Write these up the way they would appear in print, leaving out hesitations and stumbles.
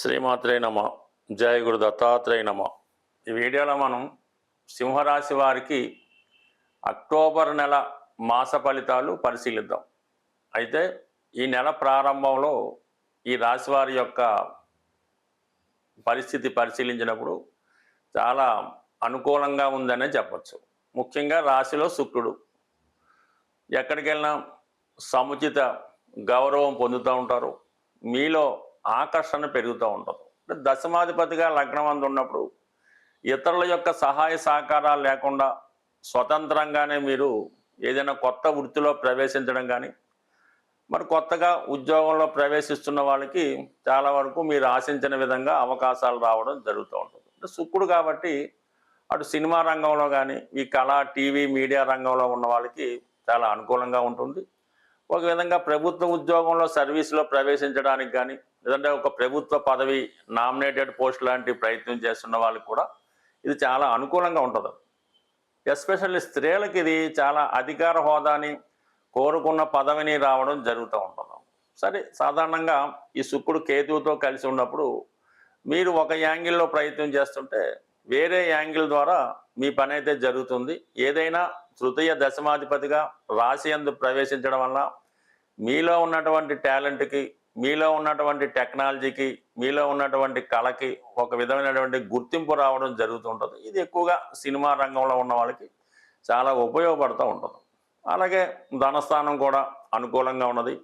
శ్రీమాత్రే నమ. జయ గురు దత్తాత్రేయ నమ. ఈ వీడియోలో మనం సింహరాశి వారికి అక్టోబర్ నెల మాస ఫలితాలు పరిశీలిద్దాం. అయితే ఈ నెల ప్రారంభంలో ఈ రాశి వారి యొక్క పరిస్థితి పరిశీలించినప్పుడు చాలా అనుకూలంగా ఉందనే చెప్పచ్చు. ముఖ్యంగా రాశిలో శుక్రుడు, ఎక్కడికి వెళ్ళినా సముచిత గౌరవం పొందుతూ ఉంటారు. మీలో ఆకర్షణ పెరుగుతూ ఉంటుంది. అంటే దశమాధిపతిగా లగ్నం అందు ఉన్నప్పుడు ఇతరుల యొక్క సహాయ సహకారాలు లేకుండా స్వతంత్రంగానే మీరు ఏదైనా కొత్త వృత్తిలో ప్రవేశించడం కానీ, మరి కొత్తగా ఉద్యోగంలో ప్రవేశిస్తున్న వాళ్ళకి చాలా వరకు మీరు ఆశించిన విధంగా అవకాశాలు రావడం జరుగుతూ ఉంటుంది. అంటే శుక్రుడు కాబట్టి అటు సినిమా రంగంలో కానీ, ఈ కళ టీవీ మీడియా రంగంలో ఉన్న వాళ్ళకి చాలా అనుకూలంగా ఉంటుంది. ఒక విధంగా ప్రభుత్వ ఉద్యోగంలో సర్వీస్లో ప్రవేశించడానికి కానీ, లేదంటే ఒక ప్రభుత్వ పదవి నామినేటెడ్ పోస్ట్ లాంటి ప్రయత్నం చేస్తున్న వాళ్ళకి కూడా ఇది చాలా అనుకూలంగా ఉంటుంది. ఎస్పెషల్లీ స్త్రీలకు ఇది చాలా అధికార హోదాని కోరుకున్న పదవిని రావడం జరుగుతూ ఉంటుంది. సరే, సాధారణంగా ఈ శుక్రుడు కేతువుతో కలిసి ఉన్నప్పుడు మీరు ఒక యాంగిల్లో ప్రయత్నం చేస్తుంటే వేరే యాంగిల్ ద్వారా మీ పని అయితే జరుగుతుంది. ఏదైనా తృతీయ దశమాధిపతిగా రాశి యందు ప్రవేశించడం వల్ల మీలో ఉన్నటువంటి టాలెంట్కి, మీలో ఉన్నటువంటి టెక్నాలజీకి, మీలో ఉన్నటువంటి కళకి ఒక విధమైనటువంటి గుర్తింపు రావడం జరుగుతుంటుంది. ఇది ఎక్కువగా సినిమా రంగంలో ఉన్న వాళ్ళకి చాలా ఉపయోగపడుతూ ఉంటుంది. అలాగే ధనస్థానం కూడా అనుకూలంగా ఉన్నది.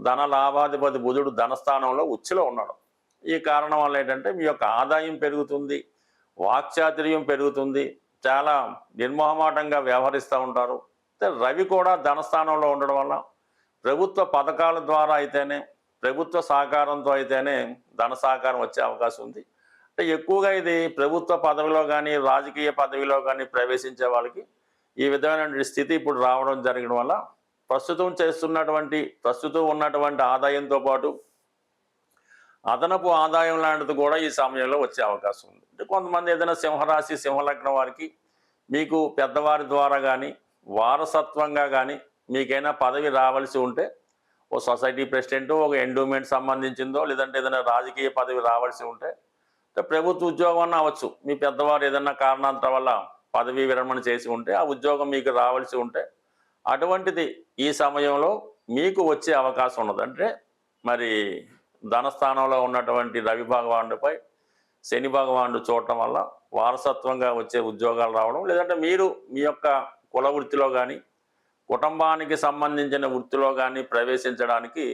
ధన లాభాధిపతి బుధుడు ధనస్థానంలో ఉచ్చులో ఉన్నాడు. ఈ కారణం వల్ల ఏంటంటే మీ యొక్క ఆదాయం పెరుగుతుంది, వాక్చాతుర్యం పెరుగుతుంది, చాలా నిర్మోహమాటంగా వ్యవహరిస్తూ ఉంటారు. రవి కూడా ధనస్థానంలో ఉండడం వల్ల ప్రభుత్వ పథకాల ద్వారా అయితేనే, ప్రభుత్వ సహకారంతో అయితేనే ధన సహకారం వచ్చే అవకాశం ఉంది. అంటే ఎక్కువగా ఇది ప్రభుత్వ పదవిలో కానీ, రాజకీయ పదవిలో కానీ ప్రవేశించే వాళ్ళకి ఈ విధమైన స్థితి ఇప్పుడు రావడం జరగడం వల్ల ప్రస్తుతం ఉన్నటువంటి ఆదాయంతో పాటు అదనపు ఆదాయం లాంటిది కూడా ఈ సమయంలో వచ్చే అవకాశం ఉంది. అంటే కొంతమంది ఏదైనా సింహరాశి సింహలగ్నం వారికి మీకు పెద్దవారి ద్వారా కానీ, వారసత్వంగా కానీ మీకైనా పదవి రావాల్సి ఉంటే, ఓ సొసైటీ ప్రెసిడెంట్, ఒక ఎండోమెంట్ సంబంధించిందో, లేదంటే ఏదైనా రాజకీయ పదవి రావాల్సి ఉంటే, ప్రభుత్వ ఉద్యోగం అన్న అవ్వచ్చు, మీ పెద్దవారు ఏదైనా కారణాంతరం వల్ల పదవీ విరమణ చేసి ఉంటే ఆ ఉద్యోగం మీకు రావాల్సి ఉంటే అటువంటిది ఈ సమయంలో మీకు వచ్చే అవకాశం ఉన్నది. అంటే మరి ధనస్థానంలో ఉన్నటువంటి రవి భగవానుడిపై శని భగవానుడు చూడటం వల్ల వారసత్వంగా వచ్చే ఉద్యోగాలు రావడం, లేదంటే మీరు మీ యొక్క కుల వృత్తిలో కానీ, కుటుంబానికి సంబంధించిన వృత్తిలో కానీ ప్రవేశించడానికి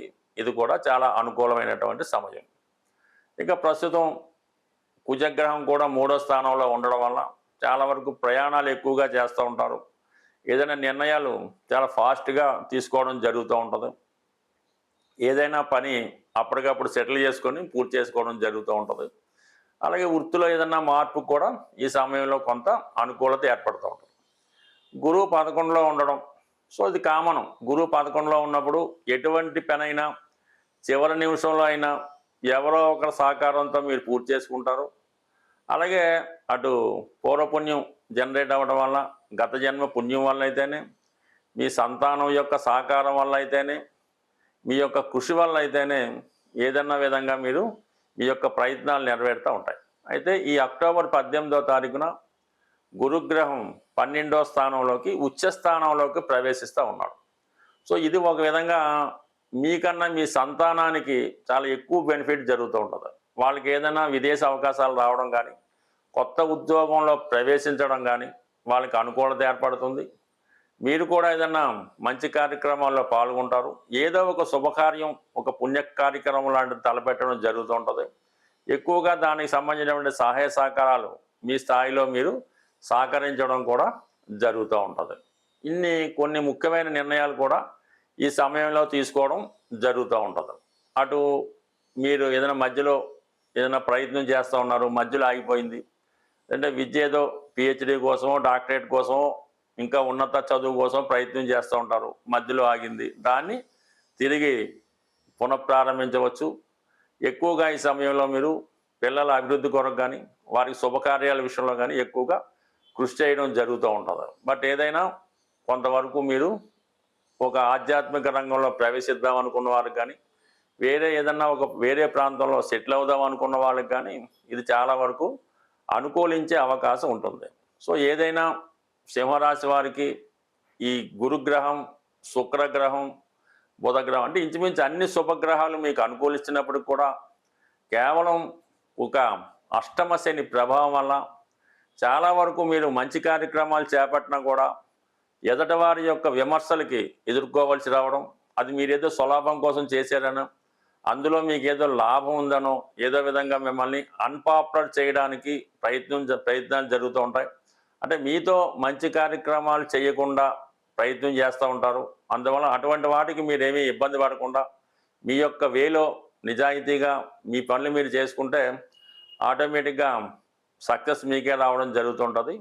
ఇది కూడా చాలా అనుకూలమైనటువంటి సమయం. ఇక ప్రస్తుతం కుజగ్రహం కూడా 3వ స్థానంలో ఉండడం వల్ల చాలా వరకు ప్రయాణాలు ఎక్కువగా చేస్తూ ఉంటారు. ఏదైనా నిర్ణయాలు చాలా ఫాస్ట్గా తీసుకోవడం జరుగుతూ ఉంటుంది. ఏదైనా పని అప్పటికప్పుడు సెటిల్ చేసుకొని పూర్తి చేసుకోవడం జరుగుతూ ఉంటుంది. అలాగే వృత్తిలో ఏదైనా మార్పు కూడా ఈ సమయంలో కొంత అనుకూలత ఏర్పడుతూ ఉంటుంది. గురువు 11లో ఉండడం, సో ఇది కామన్. గురువు 11లో ఉన్నప్పుడు ఎటువంటి పనైనా చివరి నిమిషంలో అయినా ఎవరో ఒకరి సహకారంతో మీరు పూర్తి చేసుకుంటారు. అలాగే అటు పూర్వపుణ్యం జనరేట్ అవ్వడం వల్ల, గత జన్మ పుణ్యం వల్ల అయితేనే, మీ సంతానం యొక్క సహకారం వల్ల అయితేనే, మీ యొక్క కృషి వల్ల అయితేనే ఏదన్నా విధంగా మీరు మీ యొక్క ప్రయత్నాలు నెరవేరుతూ ఉంటాయి. అయితే ఈ అక్టోబర్ 18వ తారీఖున గురుగ్రహం 12వ స్థానంలోకి ఉచ్చస్థానంలోకి ప్రవేశిస్తూ ఉన్నాడు. సో ఇది ఒక విధంగా మీకన్నా మీ సంతానానికి చాలా ఎక్కువ బెనిఫిట్ జరుగుతూ ఉంటుంది. వాళ్ళకి ఏదైనా విదేశీ అవకాశాలు రావడం కానీ, కొత్త ఉద్యోగంలో ప్రవేశించడం కానీ వాళ్ళకి అనుకూలత ఏర్పడుతుంది. మీరు కూడా ఏదైనా మంచి కార్యక్రమాల్లో పాల్గొంటారు. ఏదో ఒక శుభకార్యం, ఒక పుణ్య కార్యక్రమం లాంటిది తలపెట్టడం జరుగుతూ ఉంటుంది. ఎక్కువగా దానికి సంబంధించినటువంటి సహాయ సహకారాలు మీ స్థాయిలో మీరు సహకరించడం కూడా జరుగుతూ ఉంటుంది. కొన్ని ముఖ్యమైన నిర్ణయాలు కూడా ఈ సమయంలో తీసుకోవడం జరుగుతూ ఉంటుంది. అటు మీరు ఏదైనా మధ్యలో ఏదైనా ప్రయత్నం చేస్తూ ఉన్నారు, మధ్యలో ఆగిపోయింది, అంటే విద్య ఏదో పిహెచ్డి కోసమో, డాక్టరేట్ కోసమో, ఇంకా ఉన్నత చదువు కోసం ప్రయత్నం చేస్తూ ఉంటారు, మధ్యలో ఆగింది, దాన్ని తిరిగి పునఃప్రారంభించవచ్చు. ఎక్కువగా ఈ సమయంలో మీరు పిల్లల అభివృద్ధి కొరకు కానీ, వారికి శుభకార్యాల విషయంలో కానీ ఎక్కువగా కృషి చేయడం జరుగుతూ ఉంటుంది. బట్ ఏదైనా కొంతవరకు మీరు ఒక ఆధ్యాత్మిక రంగంలో ప్రవేశిద్దాం అనుకున్న వారికి కానీ, వేరే ఏదన్నా వేరే ప్రాంతంలో సెటిల్ అవుదాం అనుకున్న వాళ్ళకి కానీ ఇది చాలా వరకు అనుకూలించే అవకాశం ఉంటుంది. సో ఏదైనా సింహరాశి వారికి ఈ గురుగ్రహం, శుక్రగ్రహం, బుధగ్రహం అంటే ఇంచుమించు అన్ని శుభగ్రహాలు మీకు అనుకూలిస్తున్నప్పటికి కూడా కేవలం ఒక అష్టమ శని ప్రభావం వల్ల చాలా వరకు మీరు మంచి కార్యక్రమాలు చేపట్టినా కూడా ఎదటి వారి యొక్క విమర్శలకి ఎదుర్కోవాల్సి రావడం, అది మీరేదో స్వలాభం కోసం చేశారనో, అందులో మీకు ఏదో లాభం ఉందనో, ఏదో విధంగా మిమ్మల్ని అన్పాపులర్ చేయడానికి ప్రయత్నాలు జరుగుతూ ఉంటాయి. అంటే మీతో మంచి కార్యక్రమాలు చేయకుండా ప్రయత్నం చేస్తూ ఉంటారు. అందువల్ల అటువంటి వాటికి మీరేమీ ఇబ్బంది పడకుండా మీ యొక్క వేలో నిజాయితీగా మీ పనులు మీరు చేసుకుంటే ఆటోమేటిక్గా సక్సెస్ మీకే రావడం జరుగుతుంటుంది.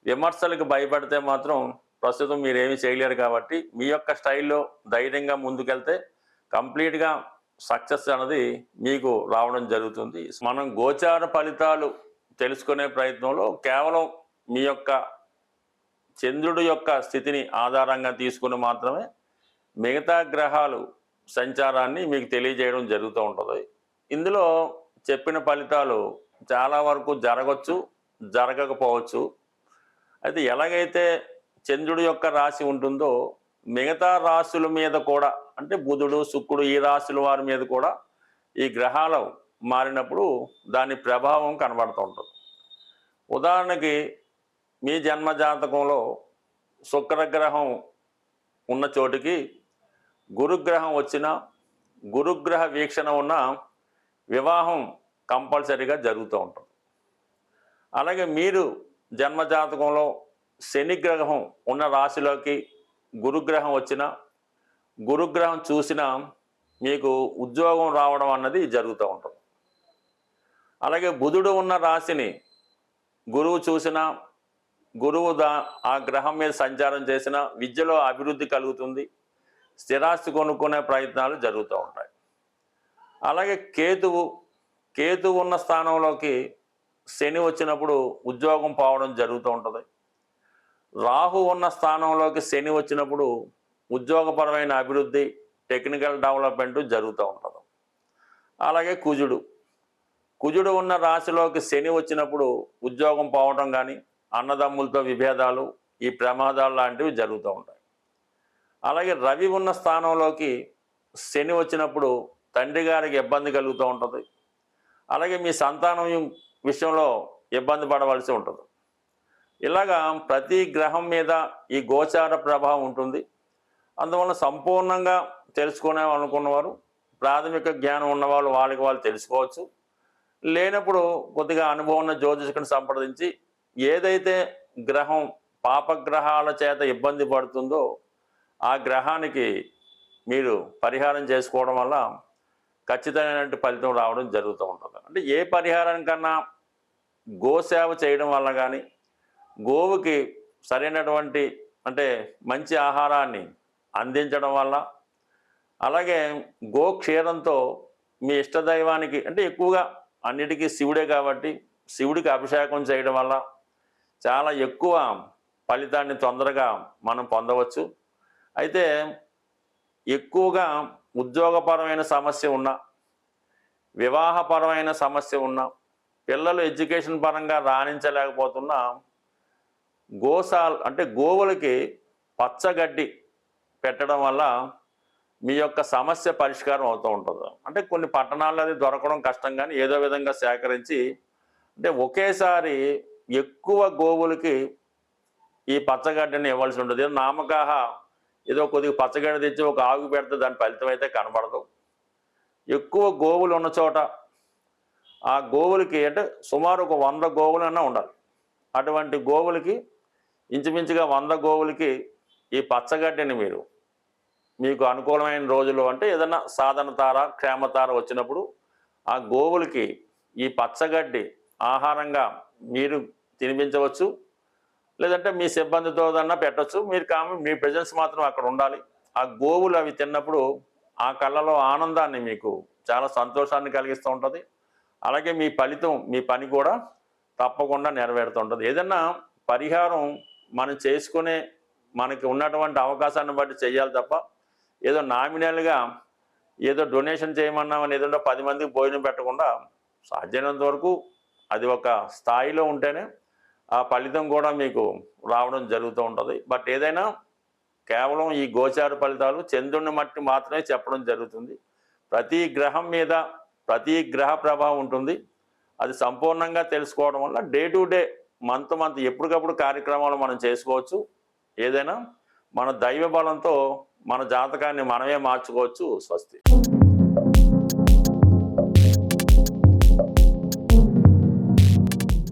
విమర్శలకు భయపడితే మాత్రం ప్రస్తుతం మీరేమీ చేయలేరు కాబట్టి మీ యొక్క స్టైల్లో ధైర్యంగా ముందుకెళ్తే కంప్లీట్గా సక్సెస్ అనేది మీకు రావడం జరుగుతుంది. మనం గోచార ఫలితాలు తెలుసుకునే ప్రయత్నంలో కేవలం మీ యొక్క చంద్రుడి యొక్క స్థితిని ఆధారంగా తీసుకుని మాత్రమే మిగతా గ్రహాలు సంచారాన్ని మీకు తెలియజేయడం జరుగుతూ ఉంటుంది. ఇందులో చెప్పిన ఫలితాలు చాలా వరకు జరగవచ్చు, జరగకపోవచ్చు. అయితే ఎలాగైతే చంద్రుడి యొక్క రాశి ఉంటుందో మిగతా రాశుల మీద కూడా, అంటే బుధుడు, శుక్రుడు ఈ రాశుల వారి మీద కూడా ఈ గ్రహాలు మారినప్పుడు దాని ప్రభావం కనబడుతూ ఉంటుంది. ఉదాహరణకి మీ జన్మ జాతకంలో శుక్రగ్రహం ఉన్న చోటికి గురుగ్రహం వచ్చిన, గురుగ్రహ వీక్షణ ఉన్న వివాహం కంపల్సరీగా జరుగుతూ ఉంటుంది. అలాగే మీరు జన్మజాతకంలో శనిగ్రహం ఉన్న రాశిలోకి గురుగ్రహం వచ్చిన, గురుగ్రహం చూసిన మీకు ఉద్యోగం రావడం అన్నది జరుగుతూ ఉంటుంది. అలాగే బుధుడు ఉన్న రాశిని గురువు చూసిన, గురువు ఆ గ్రహం మీద సంచారం చేసిన విద్యలో అభివృద్ధి కలుగుతుంది, స్థిరాస్తి కొనుక్కునే ప్రయత్నాలు జరుగుతూ ఉంటాయి. అలాగే కేతువు ఉన్న స్థానంలోకి శని వచ్చినప్పుడు ఉద్యోగం పోవడం జరుగుతూ ఉంటుంది. రాహు ఉన్న స్థానంలోకి శని వచ్చినప్పుడు ఉద్యోగపరమైన అభివృద్ధి, టెక్నికల్ డెవలప్మెంట్ జరుగుతూ ఉంటుంది. అలాగే కుజుడు ఉన్న రాశిలోకి శని వచ్చినప్పుడు ఉద్యోగం పోవడం కానీ, అన్నదమ్ములతో విభేదాలు, ఈ ప్రమాదాలు లాంటివి జరుగుతూ ఉంటాయి. అలాగే రవి ఉన్న స్థానంలోకి శని వచ్చినప్పుడు తండ్రి గారికి ఇబ్బంది కలుగుతూ ఉంటుంది. అలాగే మీ సంతానం విషయంలో ఇబ్బంది పడవలసి ఉంటుంది. ఇలాగా ప్రతి గ్రహం మీద ఈ గోచార ప్రభావం ఉంటుంది. అందువల్ల సంపూర్ణంగా తెలుసుకునే అనుకున్నవారు, ప్రాథమిక జ్ఞానం ఉన్నవాళ్ళు వాళ్ళకి వాళ్ళు తెలుసుకోవచ్చు. లేనప్పుడు కొద్దిగా అనుభవం ఉన్న జ్యోతిష్కుని సంప్రదించి ఏదైతే గ్రహం పాపగ్రహాల చేత ఇబ్బంది పడుతుందో ఆ గ్రహానికి మీరు పరిహారం చేసుకోవడం వల్ల ఖచ్చితమైన ఫలితం రావడం జరుగుతూ ఉంటుంది. అంటే ఏ పరిహారానికన్నా గోసేవ చేయడం వల్ల కానీ, గోవుకి సరైనటువంటి అంటే మంచి ఆహారాన్ని అందించడం వల్ల, అలాగే గోక్షీరంతో మీ ఇష్టదైవానికి అంటే ఎక్కువగా అన్నిటికీ శివుడే కాబట్టి శివుడికి అభిషేకం చేయడం వల్ల చాలా ఎక్కువ ఫలితాన్ని తొందరగా మనం పొందవచ్చు. అయితే ఎక్కువగా ఉద్యోగపరమైన సమస్య ఉన్న, వివాహపరమైన సమస్య ఉన్న, పిల్లలు ఎడ్యుకేషన్ పరంగా రాణించలేకపోతున్నా అంటే గోవులకి పచ్చగడ్డి పెట్టడం వల్ల మీ యొక్క సమస్య పరిష్కారం అవుతూ ఉంటుంది. అంటే కొన్ని పట్టణాల్లో అది దొరకడం కష్టం, కానీ ఏదో విధంగా సేకరించి అంటే ఒకేసారి ఎక్కువ గోవులకి ఈ పచ్చగడ్డిని ఇవ్వాల్సి ఉంటుంది. నామకాహ ఏదో కొద్దిగా పచ్చగడ్డి తెచ్చి ఒక ఆవు పెడితే దాని ఫలితం అయితే కనబడదు. ఎక్కువ గోవులు ఉన్న చోట ఆ గోవులకి అంటే సుమారు ఒక 100 గోవులన్నా ఉండాలి. అటువంటి గోవులకి ఇంచుమించుగా 100 గోవులకి ఈ పచ్చగడ్డిని మీకు అనుకూలమైన రోజుల్లో అంటే ఏదన్నా సాధన తార, క్షేమతార వచ్చినప్పుడు ఆ గోవులకి ఈ పచ్చగడ్డి ఆహారంగా మీరు తినిపించవచ్చు. లేదంటే మీ సిబ్బందితో పెట్టచ్చు. మీ ప్రెజెన్స్ మాత్రం అక్కడ ఉండాలి. ఆ గోవులు అవి తిన్నప్పుడు ఆ కళ్ళలో ఆనందాన్ని, మీకు చాలా సంతోషాన్ని కలిగిస్తూ ఉంటుంది. అలాగే మీ ఫలితం, మీ పని కూడా తప్పకుండా నెరవేరుతూ ఉంటుంది. ఏదన్నా పరిహారం మనం చేసుకునే మనకి ఉన్నటువంటి అవకాశాన్ని బట్టి చేయాలి తప్ప ఏదో నామినల్గా ఏదో డొనేషన్ చేయమన్నామని ఏదో 10 మందికి భోజనం పెట్టకుండా సాధ్యమైనంత వరకు అది ఒక స్థాయిలో ఉంటేనే ఆ ఫలితం కూడా మీకు రావడం జరుగుతూ ఉంటుంది. బట్ ఏదైనా కేవలం ఈ గోచార ఫలితాలు చంద్రుని మట్టి మాత్రమే చెప్పడం జరుగుతుంది. ప్రతి గ్రహం మీద ప్రతి గ్రహ ప్రభావం ఉంటుంది. అది సంపూర్ణంగా తెలుసుకోవడం వల్ల డే టు డే మంత్ ఎప్పటికప్పుడు కార్యక్రమాలు మనం చేసుకోవచ్చు. ఏదైనా మన దైవ బలంతో మన జాతకాన్ని మనమే మార్చుకోవచ్చు. స్వస్తి.